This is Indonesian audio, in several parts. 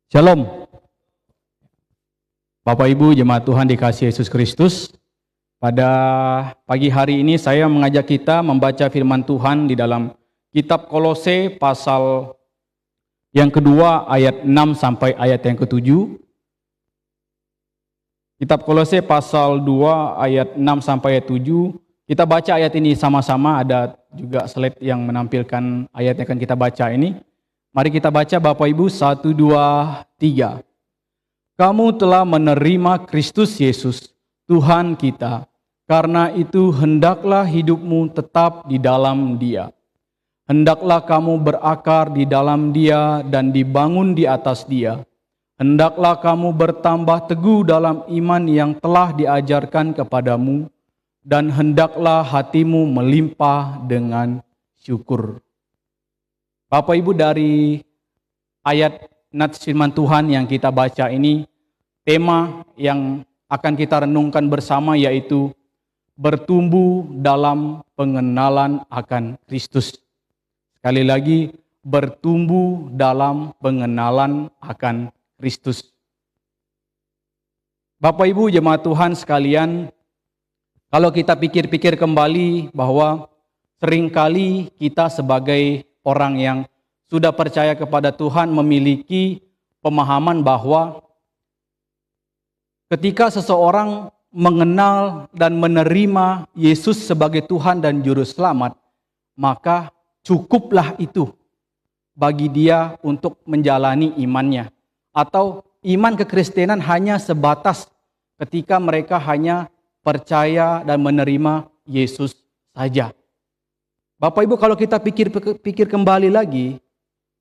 Shalom, Bapak Ibu jemaat Tuhan dikasihi Yesus Kristus. Pada pagi hari ini saya mengajak kita membaca firman Tuhan di dalam kitab Kolose pasal yang kedua ayat 6 sampai ayat yang ke-7. Kitab Kolose pasal 2 ayat 6 sampai ayat 7. Kita baca ayat ini sama-sama, ada juga slide yang menampilkan ayat yang akan kita baca ini. Mari kita baca Bapak Ibu, 1, 2, 3. Kamu telah menerima Kristus Yesus, Tuhan kita. Karena itu hendaklah hidupmu tetap di dalam Dia. Hendaklah kamu berakar di dalam Dia dan dibangun di atas Dia. Hendaklah kamu bertambah teguh dalam iman yang telah diajarkan kepadamu. Dan hendaklah hatimu melimpah dengan syukur. Bapak Ibu, dari ayat nats firman Tuhan yang kita baca ini, tema yang akan kita renungkan bersama yaitu bertumbuh dalam pengenalan akan Kristus. Sekali lagi, bertumbuh dalam pengenalan akan Kristus. Bapak Ibu jemaat Tuhan sekalian, kalau kita pikir-pikir kembali bahwa seringkali kita sebagai orang yang sudah percaya kepada Tuhan memiliki pemahaman bahwa ketika seseorang mengenal dan menerima Yesus sebagai Tuhan dan Juru Selamat, maka cukuplah itu bagi dia untuk menjalani imannya. Atau iman kekristenan hanya sebatas ketika mereka hanya percaya dan menerima Yesus saja. Bapak Ibu, kalau kita pikir kembali lagi,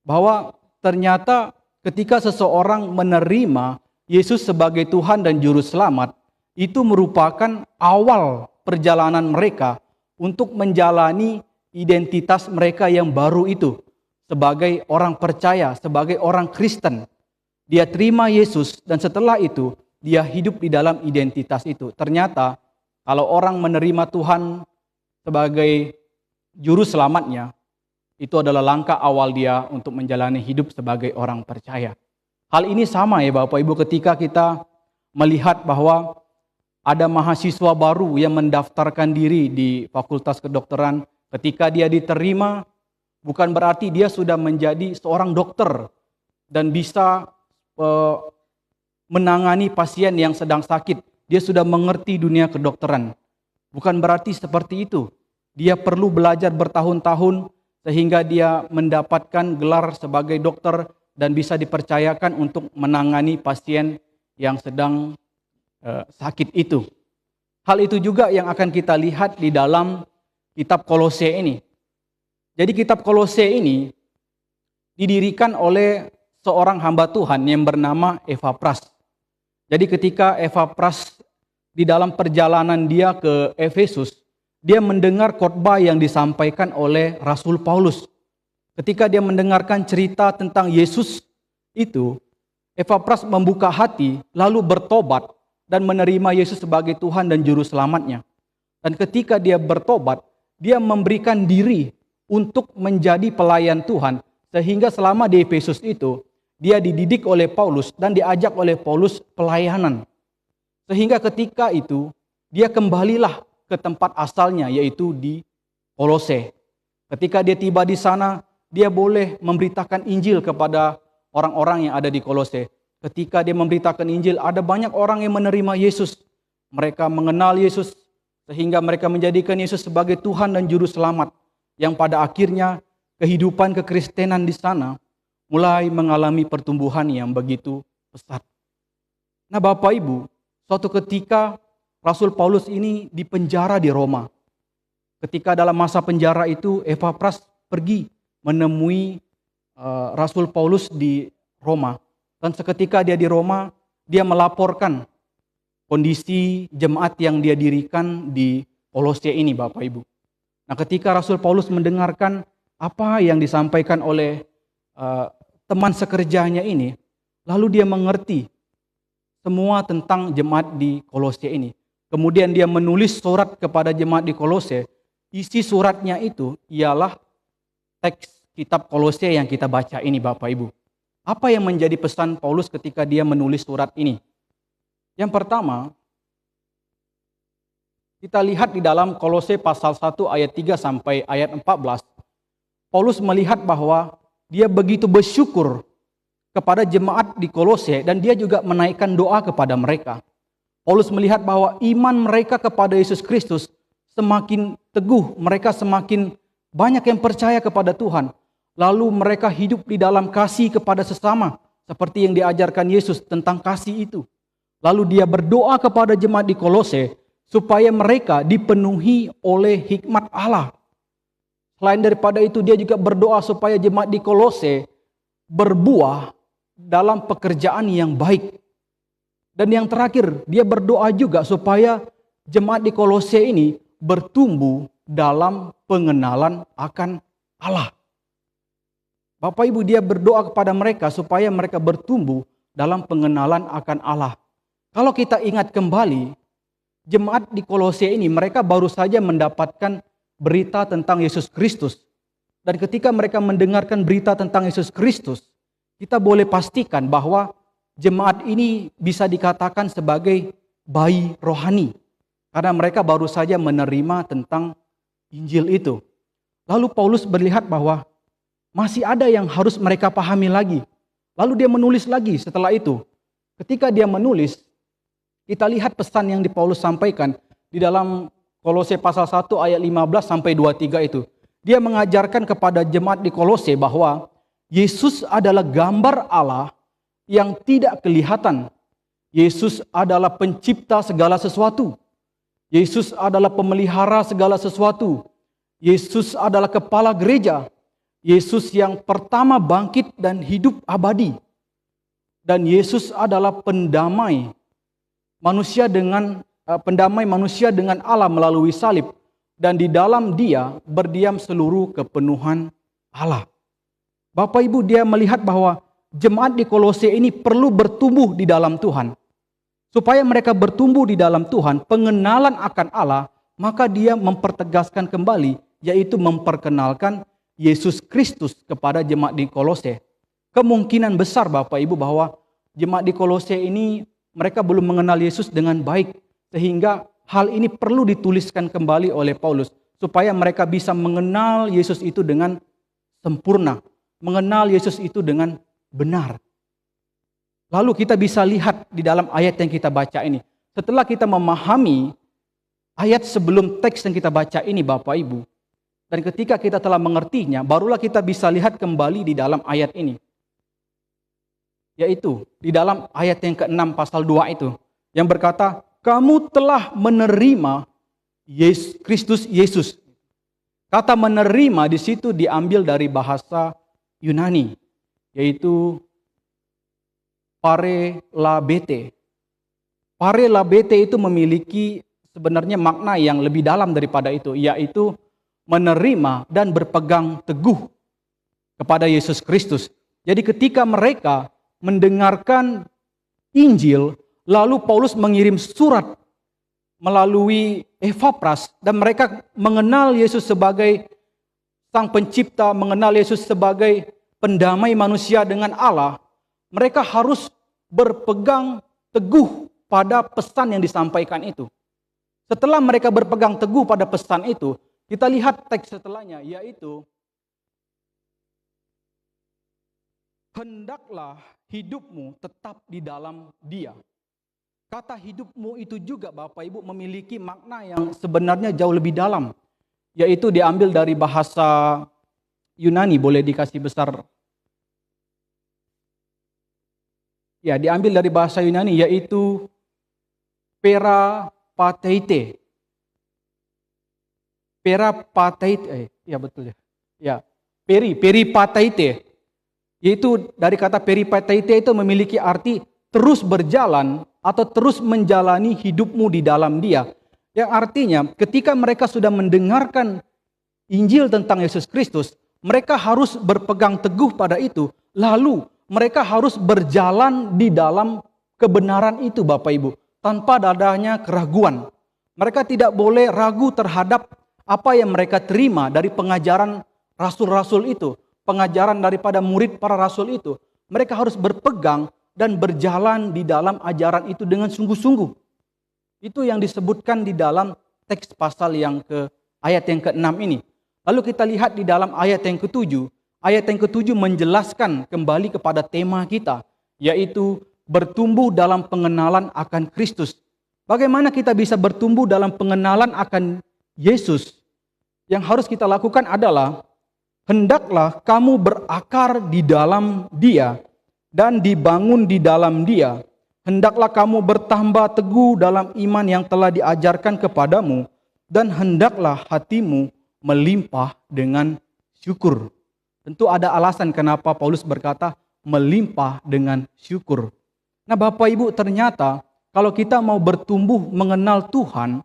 bahwa ternyata ketika seseorang menerima Yesus sebagai Tuhan dan Juru Selamat, itu merupakan awal perjalanan mereka untuk menjalani identitas mereka yang baru itu. Sebagai orang percaya, sebagai orang Kristen. Dia terima Yesus dan setelah itu dia hidup di dalam identitas itu. Ternyata kalau orang menerima Tuhan sebagai Juru Selamatnya, itu adalah langkah awal dia untuk menjalani hidup sebagai orang percaya. Hal ini sama ya Bapak Ibu ketika kita melihat bahwa ada mahasiswa baru yang mendaftarkan diri di Fakultas Kedokteran. Ketika dia diterima, bukan berarti dia sudah menjadi seorang dokter dan bisa menangani pasien yang sedang sakit. Dia sudah mengerti dunia kedokteran. Bukan berarti seperti itu. Dia perlu belajar bertahun-tahun sehingga dia mendapatkan gelar sebagai dokter dan bisa dipercayakan untuk menangani pasien yang sedang sakit itu. Hal itu juga yang akan kita lihat di dalam kitab Kolose ini. Jadi kitab Kolose ini didirikan oleh seorang hamba Tuhan yang bernama Epafras. Jadi ketika Epafras di dalam perjalanan dia ke Efesus, dia mendengar khotbah yang disampaikan oleh Rasul Paulus. Ketika dia mendengarkan cerita tentang Yesus itu, Epafras membuka hati lalu bertobat dan menerima Yesus sebagai Tuhan dan Juru Selamatnya. Dan ketika dia bertobat, dia memberikan diri untuk menjadi pelayan Tuhan. Sehingga selama di Efesus itu, dia dididik oleh Paulus dan diajak oleh Paulus pelayanan. Sehingga ketika itu, dia kembalilah ke tempat asalnya, yaitu di Kolose. Ketika dia tiba di sana, dia boleh memberitakan Injil kepada orang-orang yang ada di Kolose. Ketika dia memberitakan Injil, ada banyak orang yang menerima Yesus. Mereka mengenal Yesus, sehingga mereka menjadikan Yesus sebagai Tuhan dan Juru Selamat. Yang pada akhirnya, kehidupan kekristenan di sana mulai mengalami pertumbuhan yang begitu pesat. Nah Bapak Ibu, suatu ketika Rasul Paulus ini dipenjara di Roma. Ketika dalam masa penjara itu, Epafras pergi menemui Rasul Paulus di Roma. Dan seketika dia di Roma, dia melaporkan kondisi jemaat yang dia dirikan di Kolose ini Bapak Ibu. Nah ketika Rasul Paulus mendengarkan apa yang disampaikan oleh teman sekerjanya ini, lalu dia mengerti semua tentang jemaat di Kolose ini. Kemudian dia menulis surat kepada jemaat di Kolose. Isi suratnya itu ialah teks kitab Kolose yang kita baca ini Bapak Ibu. Apa yang menjadi pesan Paulus ketika dia menulis surat ini? Yang pertama, kita lihat di dalam Kolose pasal 1 ayat 3 sampai ayat 14. Paulus melihat bahwa dia begitu bersyukur kepada jemaat di Kolose dan dia juga menaikkan doa kepada mereka. Paulus melihat bahwa iman mereka kepada Yesus Kristus semakin teguh, mereka semakin banyak yang percaya kepada Tuhan. Lalu mereka hidup di dalam kasih kepada sesama, seperti yang diajarkan Yesus tentang kasih itu. Lalu dia berdoa kepada jemaat di Kolose, supaya mereka dipenuhi oleh hikmat Allah. Selain daripada itu, dia juga berdoa supaya jemaat di Kolose berbuah dalam pekerjaan yang baik. Dan yang terakhir, dia berdoa juga supaya jemaat di Kolose ini bertumbuh dalam pengenalan akan Allah. Bapak Ibu, dia berdoa kepada mereka supaya mereka bertumbuh dalam pengenalan akan Allah. Kalau kita ingat kembali, jemaat di Kolose ini mereka baru saja mendapatkan berita tentang Yesus Kristus. Dan ketika mereka mendengarkan berita tentang Yesus Kristus, kita boleh pastikan bahwa jemaat ini bisa dikatakan sebagai bayi rohani. Karena mereka baru saja menerima tentang Injil itu. Lalu Paulus melihat bahwa masih ada yang harus mereka pahami lagi. Lalu dia menulis lagi setelah itu. Ketika dia menulis, kita lihat pesan yang Paulus sampaikan di dalam Kolose pasal 1 ayat 15 sampai 23 itu. Dia mengajarkan kepada jemaat di Kolose bahwa Yesus adalah gambar Allah yang tidak kelihatan. Yesus adalah pencipta segala sesuatu. Yesus adalah pemelihara segala sesuatu. Yesus adalah kepala gereja. Yesus yang pertama bangkit dan hidup abadi. Dan Yesus adalah pendamai manusia dengan Allah melalui salib, dan di dalam Dia berdiam seluruh kepenuhan Allah. Bapak Ibu, dia melihat bahwa jemaat di Kolose ini perlu bertumbuh di dalam Tuhan. Supaya mereka bertumbuh di dalam Tuhan, pengenalan akan Allah, maka dia mempertegaskan kembali, yaitu memperkenalkan Yesus Kristus kepada jemaat di Kolose. Kemungkinan besar Bapak Ibu bahwa jemaat di Kolose ini mereka belum mengenal Yesus dengan baik, sehingga hal ini perlu dituliskan kembali oleh Paulus supaya mereka bisa mengenal Yesus itu dengan sempurna, mengenal Yesus itu dengan benar. Lalu kita bisa lihat di dalam ayat yang kita baca ini. Setelah kita memahami ayat sebelum teks yang kita baca ini Bapak Ibu, dan ketika kita telah mengertinya, barulah kita bisa lihat kembali di dalam ayat ini. Yaitu di dalam ayat yang ke-6 pasal 2 itu. Yang berkata, kamu telah menerima Kristus Yesus. Kata menerima di situ diambil dari bahasa Yunani. Yaitu parelabete. Parelabete itu memiliki sebenarnya makna yang lebih dalam daripada itu. Yaitu menerima dan berpegang teguh kepada Yesus Kristus. Jadi ketika mereka mendengarkan Injil, lalu Paulus mengirim surat melalui Epafras, dan mereka mengenal Yesus sebagai Sang Pencipta, mengenal Yesus sebagai pendamai manusia dengan Allah. Mereka harus berpegang teguh pada pesan yang disampaikan itu. Setelah mereka berpegang teguh pada pesan itu, kita lihat teks setelahnya, yaitu hendaklah hidupmu tetap di dalam Dia. Kata hidupmu itu juga Bapak Ibu memiliki makna yang sebenarnya jauh lebih dalam. Yaitu diambil dari bahasa Yunani, boleh dikasih besar. Ya, diambil dari bahasa Yunani yaitu perapateite. Perapateite, ya betul ya. Ya, peripateite. Yaitu dari kata peripateite itu memiliki arti terus berjalan atau terus menjalani hidupmu di dalam Dia. Yang artinya ketika mereka sudah mendengarkan Injil tentang Yesus Kristus, mereka harus berpegang teguh pada itu. Lalu mereka harus berjalan di dalam kebenaran itu Bapak Ibu. Tanpa adanya keraguan. Mereka tidak boleh ragu terhadap apa yang mereka terima dari pengajaran rasul-rasul itu. Pengajaran daripada murid para rasul itu. Mereka harus berpegang dan berjalan di dalam ajaran itu dengan sungguh-sungguh. Itu yang disebutkan di dalam teks pasal ayat yang ke-6 ini. Lalu kita lihat di dalam ayat yang ke-7. Ayat yang ke-7 menjelaskan kembali kepada tema kita, yaitu bertumbuh dalam pengenalan akan Kristus. Bagaimana kita bisa bertumbuh dalam pengenalan akan Yesus? Yang harus kita lakukan adalah, hendaklah kamu berakar di dalam Dia dan dibangun di dalam Dia. Hendaklah kamu bertambah teguh dalam iman yang telah diajarkan kepadamu, dan hendaklah hatimu melimpah dengan syukur. Tentu ada alasan kenapa Paulus berkata melimpah dengan syukur. Nah, Bapak Ibu, ternyata kalau kita mau bertumbuh mengenal Tuhan,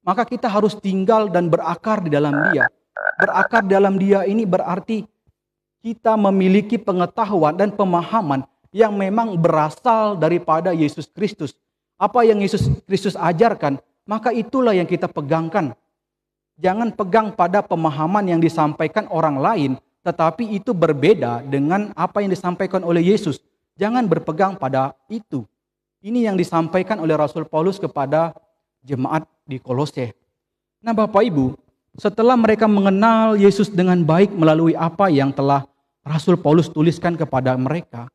maka kita harus tinggal dan berakar di dalam Dia. Berakar dalam Dia ini berarti kita memiliki pengetahuan dan pemahaman yang memang berasal daripada Yesus Kristus. Apa yang Yesus Kristus ajarkan, maka itulah yang kita pegangkan. Jangan pegang pada pemahaman yang disampaikan orang lain, tetapi itu berbeda dengan apa yang disampaikan oleh Yesus. Jangan berpegang pada itu. Ini yang disampaikan oleh Rasul Paulus kepada jemaat di Kolose. Nah, Bapak Ibu, setelah mereka mengenal Yesus dengan baik melalui apa yang telah Rasul Paulus tuliskan kepada mereka,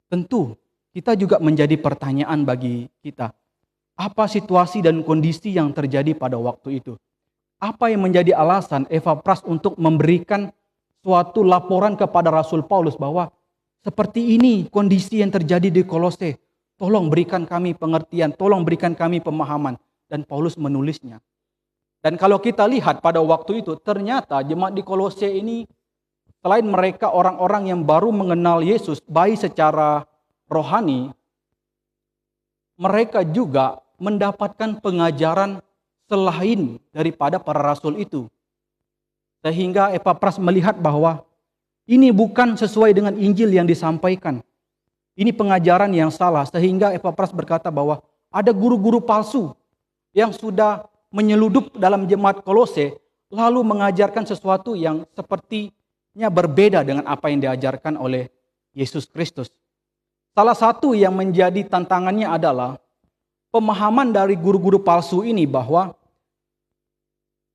tentu kita juga menjadi pertanyaan bagi kita. Apa situasi dan kondisi yang terjadi pada waktu itu? Apa yang menjadi alasan Epafras untuk memberikan suatu laporan kepada Rasul Paulus bahwa seperti ini kondisi yang terjadi di Kolose. Tolong berikan kami pengertian, tolong berikan kami pemahaman. Dan Paulus menulisnya. Dan kalau kita lihat pada waktu itu, ternyata jemaat di Kolose ini, selain mereka orang-orang yang baru mengenal Yesus, baik secara rohani, mereka juga mendapatkan pengajaran selain daripada para rasul itu. Sehingga Epafras melihat bahwa ini bukan sesuai dengan Injil yang disampaikan. Ini pengajaran yang salah, sehingga Epafras berkata bahwa ada guru-guru palsu yang sudah menyeludup dalam jemaat Kolose, lalu mengajarkan sesuatu yang sepertinya berbeda dengan apa yang diajarkan oleh Yesus Kristus. Salah satu yang menjadi tantangannya adalah pemahaman dari guru-guru palsu ini bahwa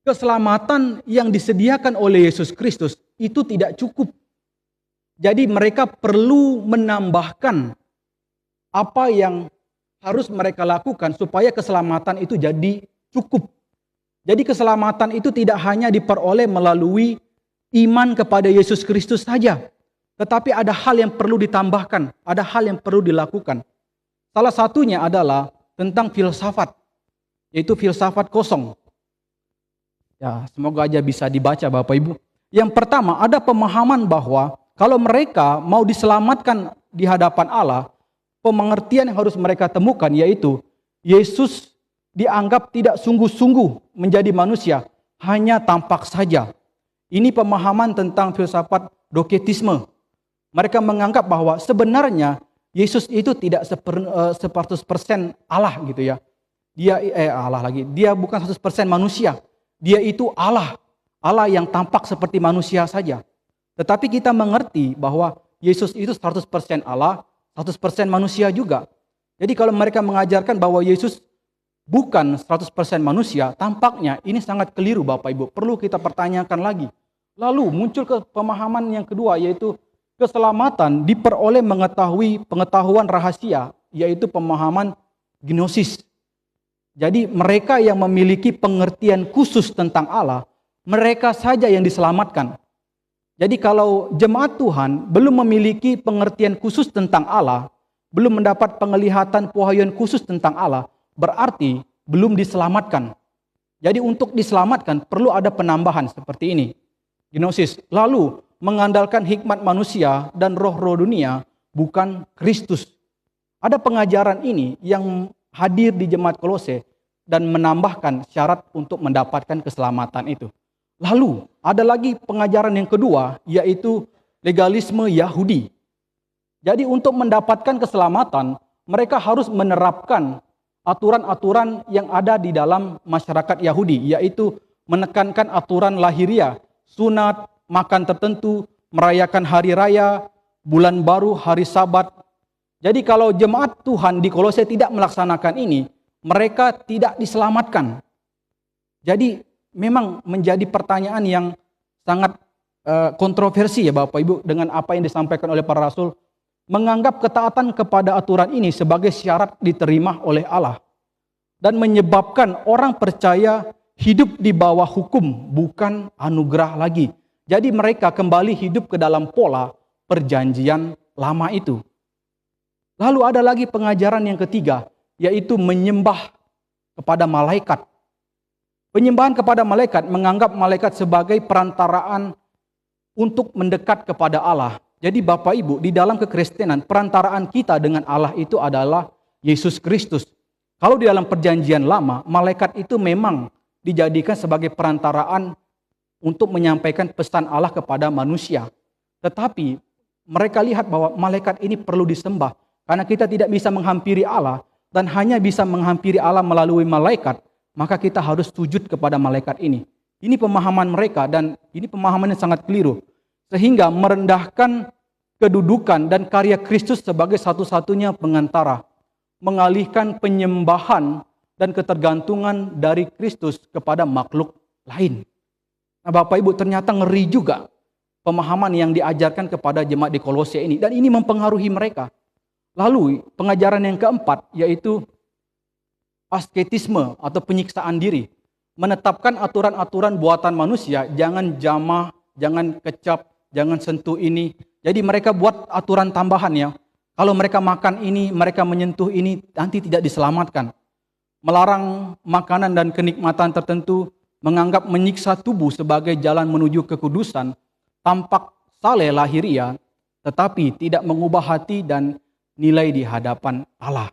keselamatan yang disediakan oleh Yesus Kristus itu tidak cukup. Jadi mereka perlu menambahkan apa yang harus mereka lakukan supaya keselamatan itu jadi cukup. Jadi keselamatan itu tidak hanya diperoleh melalui iman kepada Yesus Kristus saja. Tetapi ada hal yang perlu ditambahkan, ada hal yang perlu dilakukan. Salah satunya adalah tentang filsafat, yaitu filsafat kosong. Ya, semoga aja bisa dibaca Bapak Ibu. Yang pertama, ada pemahaman bahwa kalau mereka mau diselamatkan di hadapan Allah, pengertian yang harus mereka temukan yaitu Yesus dianggap tidak sungguh-sungguh menjadi manusia, hanya tampak saja. Ini pemahaman tentang filsafat doketisme. Mereka menganggap bahwa sebenarnya Yesus itu tidak 100% Allah gitu ya. Dia bukan 100% manusia. Dia itu Allah. Allah yang tampak seperti manusia saja. Tetapi kita mengerti bahwa Yesus itu 100% Allah, 100% manusia juga. Jadi kalau mereka mengajarkan bahwa Yesus bukan 100% manusia, tampaknya ini sangat keliru Bapak Ibu. Perlu kita pertanyakan lagi. Lalu muncul ke pemahaman yang kedua, yaitu keselamatan diperoleh mengetahui pengetahuan rahasia, yaitu pemahaman gnosis. Jadi mereka yang memiliki pengertian khusus tentang Allah, mereka saja yang diselamatkan. Jadi kalau jemaat Tuhan belum memiliki pengertian khusus tentang Allah, belum mendapat penglihatan pewahyuan khusus tentang Allah, berarti belum diselamatkan. Jadi untuk diselamatkan perlu ada penambahan seperti ini. Gnosis. Lalu mengandalkan hikmat manusia dan roh-roh dunia, bukan Kristus. Ada pengajaran ini yang hadir di jemaat Kolose dan menambahkan syarat untuk mendapatkan keselamatan itu. Lalu ada lagi pengajaran yang kedua, yaitu legalisme Yahudi. Jadi untuk mendapatkan keselamatan, mereka harus menerapkan aturan-aturan yang ada di dalam masyarakat Yahudi, yaitu menekankan aturan lahiriah, sunat, makan tertentu, merayakan hari raya, bulan baru, hari Sabat. Jadi kalau jemaat Tuhan di Kolose tidak melaksanakan ini, mereka tidak diselamatkan. Jadi memang menjadi pertanyaan yang sangat kontroversi ya Bapak Ibu dengan apa yang disampaikan oleh para rasul. Menganggap ketaatan kepada aturan ini sebagai syarat diterima oleh Allah. Dan menyebabkan orang percaya hidup di bawah hukum, bukan anugerah lagi. Jadi mereka kembali hidup ke dalam pola perjanjian lama itu. Lalu ada lagi pengajaran yang ketiga, yaitu menyembah kepada malaikat. Penyembahan kepada malaikat menganggap malaikat sebagai perantaraan untuk mendekat kepada Allah. Jadi Bapak Ibu, di dalam kekristenan, perantaraan kita dengan Allah itu adalah Yesus Kristus. Kalau di dalam perjanjian lama, malaikat itu memang dijadikan sebagai perantaraan untuk menyampaikan pesan Allah kepada manusia. Tetapi mereka lihat bahwa malaikat ini perlu disembah. Karena kita tidak bisa menghampiri Allah dan hanya bisa menghampiri Allah melalui malaikat, maka kita harus sujud kepada malaikat ini. Ini pemahaman mereka dan ini pemahaman yang sangat keliru. Sehingga merendahkan kedudukan dan karya Kristus sebagai satu-satunya pengantara. Mengalihkan penyembahan dan ketergantungan dari Kristus kepada makhluk lain. Nah Bapak Ibu, ternyata ngeri juga pemahaman yang diajarkan kepada jemaat di Kolose ini. Dan ini mempengaruhi mereka. Lalu pengajaran yang keempat yaitu asketisme atau penyiksaan diri. Menetapkan aturan-aturan buatan manusia, jangan jamah, jangan kecap, jangan sentuh ini. Jadi mereka buat aturan tambahan ya. Kalau mereka makan ini, mereka menyentuh ini, nanti tidak diselamatkan. Melarang makanan dan kenikmatan tertentu, menganggap menyiksa tubuh sebagai jalan menuju kekudusan, tampak saleh lahiriah, tetapi tidak mengubah hati dan nilai di hadapan Allah.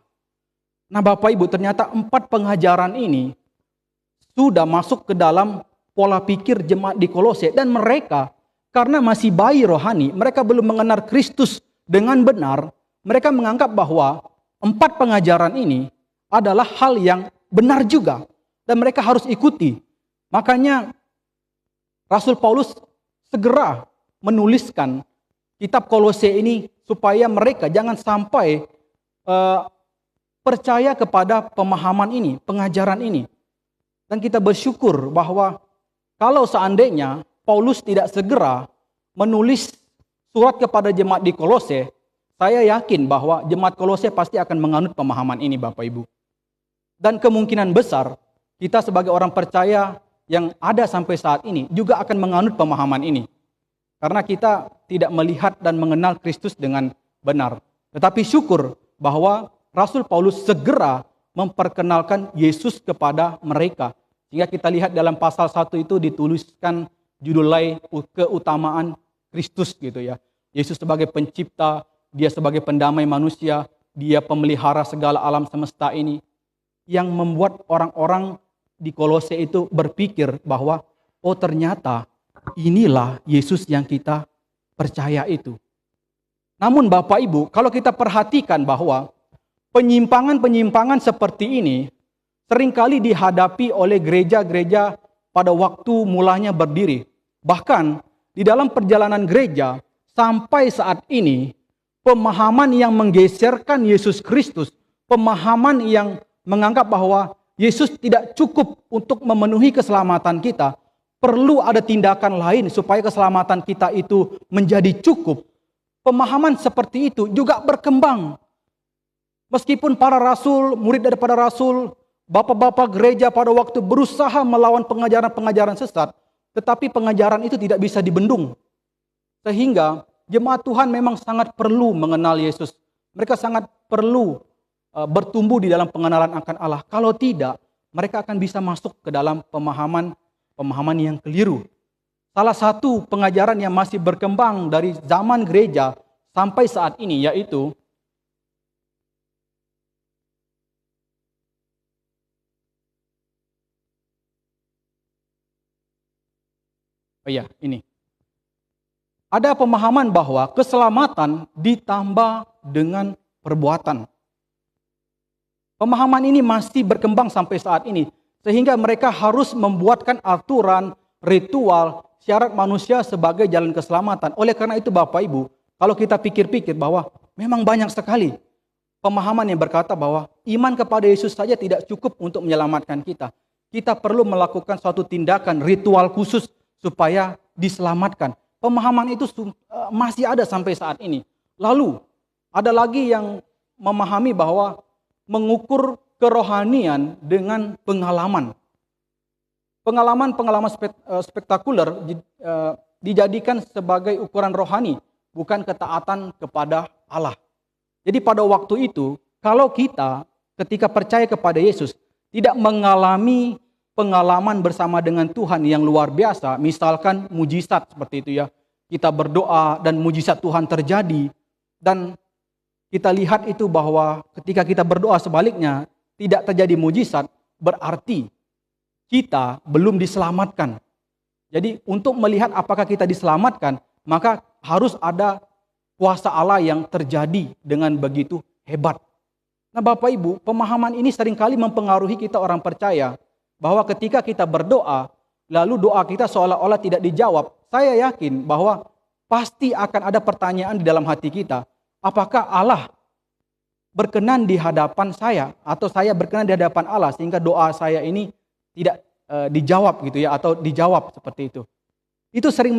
Nah Bapak Ibu, ternyata 4 pengajaran ini sudah masuk ke dalam pola pikir jemaat di Kolose. Dan mereka, karena masih bayi rohani, mereka belum mengenal Kristus dengan benar. Mereka menganggap bahwa 4 pengajaran ini adalah hal yang benar juga. Dan mereka harus ikuti. Makanya Rasul Paulus segera menuliskan kitab Kolose ini supaya mereka jangan sampai percaya kepada pemahaman ini, pengajaran ini. Dan kita bersyukur bahwa kalau seandainya Paulus tidak segera menulis surat kepada jemaat di Kolose, saya yakin bahwa jemaat Kolose pasti akan menganut pemahaman ini Bapak Ibu. Dan kemungkinan besar kita sebagai orang percaya yang ada sampai saat ini juga akan menganut pemahaman ini. Karena kita tidak melihat dan mengenal Kristus dengan benar. Tetapi syukur bahwa Rasul Paulus segera memperkenalkan Yesus kepada mereka. Sehingga kita lihat dalam pasal 1 itu dituliskan judulnya keutamaan Kristus gitu ya. Yesus sebagai pencipta, dia sebagai pendamai manusia, dia pemelihara segala alam semesta ini. Yang membuat orang-orang di Kolose itu berpikir bahwa oh ternyata inilah Yesus yang kita percaya itu. Namun Bapak Ibu, kalau kita perhatikan bahwa penyimpangan-penyimpangan seperti ini seringkali dihadapi oleh gereja-gereja pada waktu mulanya berdiri. Bahkan di dalam perjalanan gereja sampai saat ini, pemahaman yang menggeserkan Yesus Kristus, pemahaman yang menganggap bahwa Yesus tidak cukup untuk memenuhi keselamatan kita, perlu ada tindakan lain supaya keselamatan kita itu menjadi cukup. Pemahaman seperti itu juga berkembang. Meskipun para rasul, murid daripada rasul, bapak-bapak gereja pada waktu berusaha melawan pengajaran-pengajaran sesat, tetapi pengajaran itu tidak bisa dibendung. Sehingga jemaat Tuhan memang sangat perlu mengenal Yesus. Mereka sangat perlu bertumbuh di dalam pengenalan akan Allah. Kalau tidak, mereka akan bisa masuk ke dalam pemahaman yang keliru. Salah satu pengajaran yang masih berkembang dari zaman gereja sampai saat ini yaitu ini. Ada pemahaman bahwa keselamatan ditambah dengan perbuatan. Pemahaman ini masih berkembang sampai saat ini. Sehingga mereka harus membuatkan aturan, ritual, syarat manusia sebagai jalan keselamatan. Oleh karena itu Bapak Ibu, Kalau kita pikir-pikir bahwa memang banyak sekali pemahaman yang berkata bahwa iman kepada Yesus saja tidak cukup untuk menyelamatkan kita. Kita perlu melakukan suatu tindakan ritual khusus supaya diselamatkan. Pemahaman itu masih ada sampai saat ini. Lalu ada lagi yang memahami bahwa mengukur kerohanian dengan pengalaman. Pengalaman spektakuler dijadikan sebagai ukuran rohani, bukan ketaatan kepada Allah. Jadi pada waktu itu, kalau kita ketika percaya kepada Yesus tidak mengalami pengalaman bersama dengan Tuhan yang luar biasa, misalkan mujizat seperti itu ya, kita berdoa dan mujizat Tuhan terjadi, dan kita lihat itu bahwa ketika kita berdoa sebaliknya tidak terjadi mujizat, berarti kita belum diselamatkan. Jadi untuk melihat apakah kita diselamatkan, maka harus ada kuasa Allah yang terjadi dengan begitu hebat. Nah Bapak Ibu, pemahaman ini seringkali mempengaruhi kita orang percaya, bahwa ketika kita berdoa, lalu doa kita seolah-olah tidak dijawab. Saya yakin bahwa pasti akan ada pertanyaan di dalam hati kita, apakah Allah berkenan di hadapan saya, atau saya berkenan di hadapan Allah, sehingga doa saya ini tidak dijawab gitu ya, atau dijawab seperti itu. Itu sering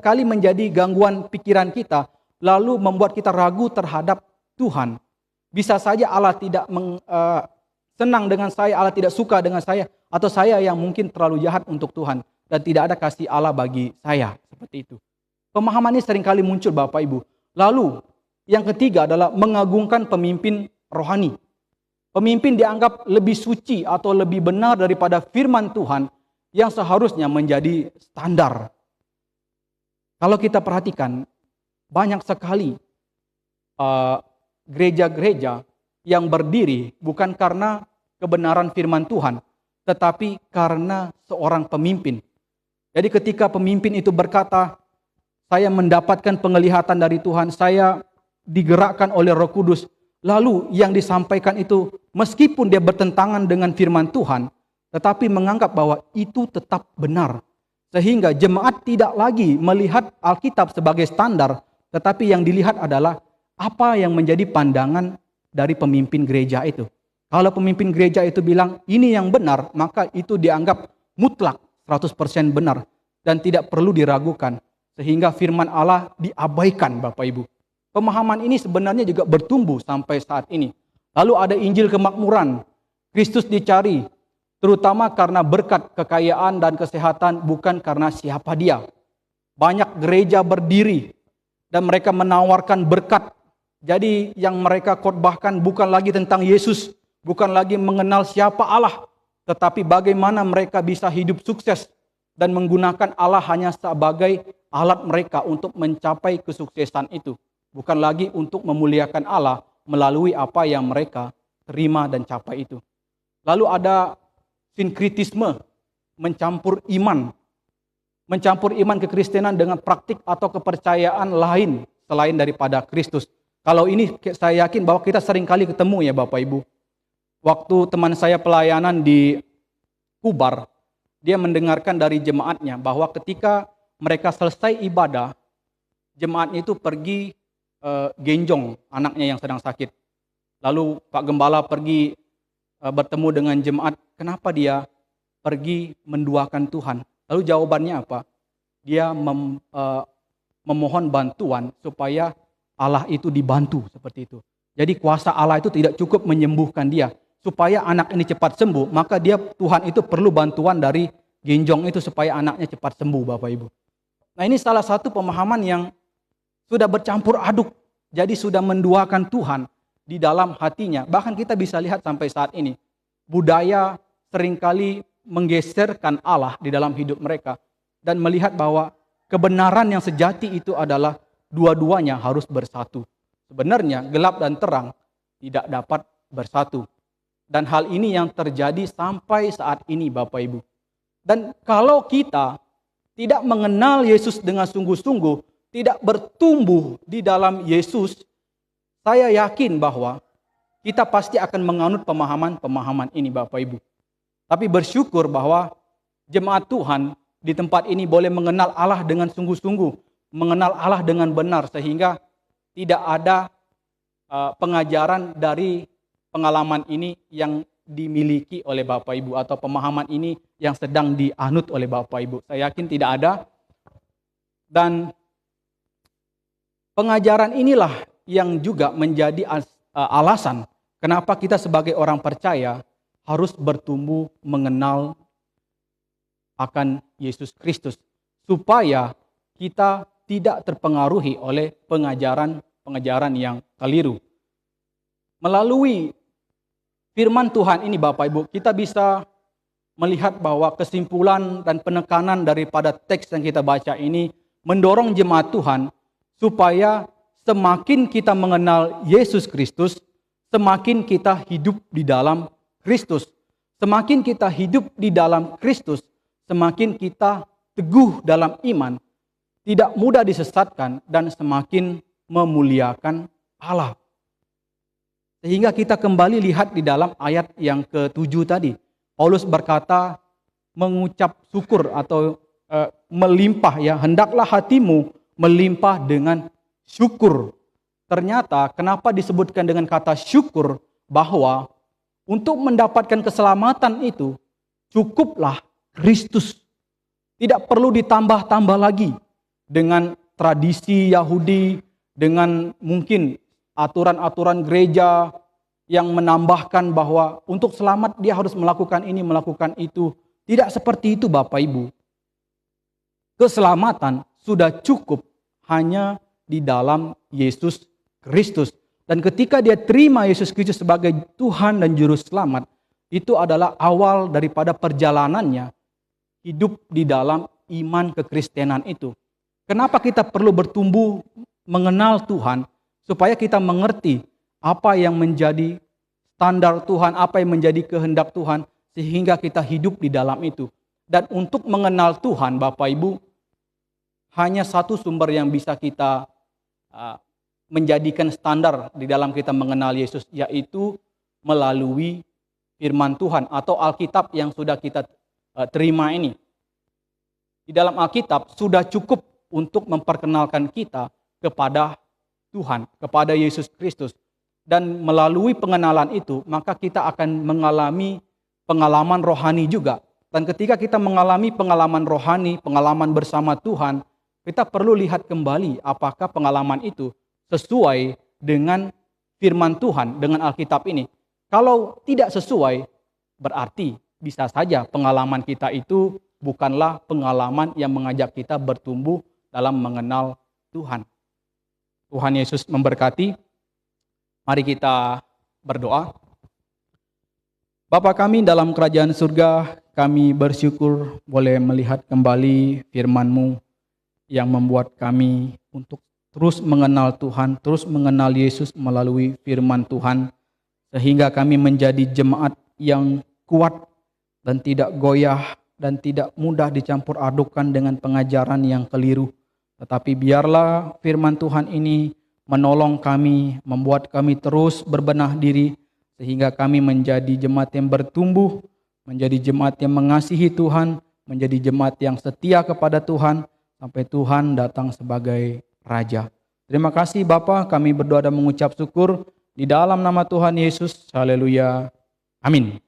kali menjadi gangguan pikiran kita, lalu membuat kita ragu terhadap Tuhan. Bisa saja Allah tidak senang dengan saya, Allah tidak suka dengan saya, atau saya yang mungkin terlalu jahat untuk Tuhan, dan tidak ada kasih Allah bagi saya, seperti itu. Pemahaman ini seringkali muncul Bapak Ibu. Lalu yang ketiga adalah mengagungkan pemimpin rohani. Pemimpin dianggap lebih suci atau lebih benar daripada firman Tuhan yang seharusnya menjadi standar. Kalau kita perhatikan, banyak sekali gereja-gereja yang berdiri bukan karena kebenaran firman Tuhan, tetapi karena seorang pemimpin. Jadi ketika pemimpin itu berkata, saya mendapatkan penglihatan dari Tuhan, saya digerakkan oleh Roh Kudus, lalu yang disampaikan itu meskipun dia bertentangan dengan firman Tuhan, tetapi menganggap bahwa itu tetap benar. Sehingga jemaat tidak lagi melihat Alkitab sebagai standar, tetapi yang dilihat adalah apa yang menjadi pandangan dari pemimpin gereja itu. Kalau pemimpin gereja itu bilang ini yang benar, maka itu dianggap mutlak 100% benar dan tidak perlu diragukan. Sehingga firman Allah diabaikan Bapak Ibu. Pemahaman ini sebenarnya juga bertumbuh sampai saat ini. Lalu ada Injil kemakmuran. Kristus dicari terutama karena berkat kekayaan dan kesehatan, bukan karena siapa dia. Banyak gereja berdiri dan mereka menawarkan berkat. Jadi yang mereka khotbahkan bukan lagi tentang Yesus, bukan lagi mengenal siapa Allah, tetapi bagaimana mereka bisa hidup sukses dan menggunakan Allah hanya sebagai alat mereka untuk mencapai kesuksesan itu. Bukan lagi untuk memuliakan Allah melalui apa yang mereka terima dan capai itu. Lalu ada sinkritisme, mencampur iman kekristenan dengan praktik atau kepercayaan lain selain daripada Kristus. Kalau ini saya yakin bahwa kita sering kali ketemu ya Bapak Ibu. Waktu teman saya pelayanan di Kubar, dia mendengarkan dari jemaatnya bahwa ketika mereka selesai ibadah, jemaatnya itu pergi genjong anaknya yang sedang sakit. Lalu Pak Gembala pergi bertemu dengan jemaat, kenapa dia pergi menduakan Tuhan? Lalu jawabannya apa? Dia memohon bantuan supaya Allah itu dibantu seperti itu. Jadi kuasa Allah itu tidak cukup menyembuhkan dia. Supaya anak ini cepat sembuh, maka Tuhan itu perlu bantuan dari genjong itu supaya anaknya cepat sembuh Bapak Ibu. Nah ini salah satu pemahaman yang sudah bercampur aduk. Jadi sudah menduakan Tuhan di dalam hatinya. Bahkan kita bisa lihat sampai saat ini. Budaya seringkali menggeserkan Allah di dalam hidup mereka. Dan melihat bahwa kebenaran yang sejati itu adalah dua-duanya harus bersatu. Sebenarnya gelap dan terang tidak dapat bersatu. Dan hal ini yang terjadi sampai saat ini Bapak Ibu. Dan kalau kita tidak mengenal Yesus dengan sungguh-sungguh, tidak bertumbuh di dalam Yesus, saya yakin bahwa kita pasti akan menganut pemahaman-pemahaman ini Bapak Ibu. Tapi bersyukur bahwa jemaat Tuhan di tempat ini boleh mengenal Allah dengan sungguh-sungguh, mengenal Allah dengan benar, sehingga tidak ada pengajaran dari pengalaman ini yang dimiliki oleh Bapak Ibu, atau pemahaman ini yang sedang dianut oleh Bapak Ibu. Saya yakin tidak ada. Dan pengajaran inilah yang juga menjadi alasan kenapa kita sebagai orang percaya harus bertumbuh mengenal akan Yesus Kristus, supaya kita tidak terpengaruhi oleh pengajaran yang keliru. Melalui firman Tuhan ini Bapak Ibu, kita bisa melihat bahwa kesimpulan dan penekanan daripada teks yang kita baca ini mendorong jemaat Tuhan supaya semakin kita mengenal Yesus Kristus, semakin kita hidup di dalam Kristus. Semakin kita hidup di dalam Kristus, semakin kita teguh dalam iman, tidak mudah disesatkan, dan semakin memuliakan Allah. Sehingga kita kembali lihat di dalam ayat yang ke-7 tadi. Paulus berkata, mengucap syukur atau melimpah, ya, hendaklah hatimu melimpah dengan syukur. Ternyata kenapa disebutkan dengan kata syukur, bahwa untuk mendapatkan keselamatan itu cukuplah Kristus. Tidak perlu ditambah-tambah lagi dengan tradisi Yahudi, dengan mungkin aturan-aturan gereja yang menambahkan bahwa untuk selamat dia harus melakukan ini, melakukan itu. Tidak seperti itu Bapak Ibu. Keselamatan sudah cukup hanya di dalam Yesus Kristus. Dan ketika dia terima Yesus Kristus sebagai Tuhan dan Juru Selamat, itu adalah awal daripada perjalanannya hidup di dalam iman kekristenan itu. Kenapa kita perlu bertumbuh mengenal Tuhan? Supaya kita mengerti apa yang menjadi standar Tuhan, apa yang menjadi kehendak Tuhan, sehingga kita hidup di dalam itu. Dan untuk mengenal Tuhan, Bapak Ibu, hanya satu sumber yang bisa kita menjadikan standar di dalam kita mengenal Yesus, yaitu melalui firman Tuhan atau Alkitab yang sudah kita terima ini. Di dalam Alkitab sudah cukup untuk memperkenalkan kita kepada Tuhan, kepada Yesus Kristus. Dan melalui pengenalan itu, maka kita akan mengalami pengalaman rohani juga. Dan ketika kita mengalami pengalaman rohani, pengalaman bersama Tuhan, kita perlu lihat kembali apakah pengalaman itu sesuai dengan firman Tuhan, dengan Alkitab ini. Kalau tidak sesuai, berarti bisa saja pengalaman kita itu bukanlah pengalaman yang mengajak kita bertumbuh dalam mengenal Tuhan. Tuhan Yesus memberkati. Mari kita berdoa. Bapa kami dalam kerajaan surga, kami bersyukur boleh melihat kembali firman-Mu yang membuat kami untuk terus mengenal Tuhan, terus mengenal Yesus melalui firman Tuhan, sehingga kami menjadi jemaat yang kuat dan tidak goyah dan tidak mudah dicampur adukan dengan pengajaran yang keliru. Tetapi biarlah firman Tuhan ini menolong kami, membuat kami terus berbenah diri, sehingga kami menjadi jemaat yang bertumbuh, menjadi jemaat yang mengasihi Tuhan, menjadi jemaat yang setia kepada Tuhan, sampai Tuhan datang sebagai Raja. Terima kasih Bapa, kami berdoa dan mengucap syukur di dalam nama Tuhan Yesus. Haleluya. Amin.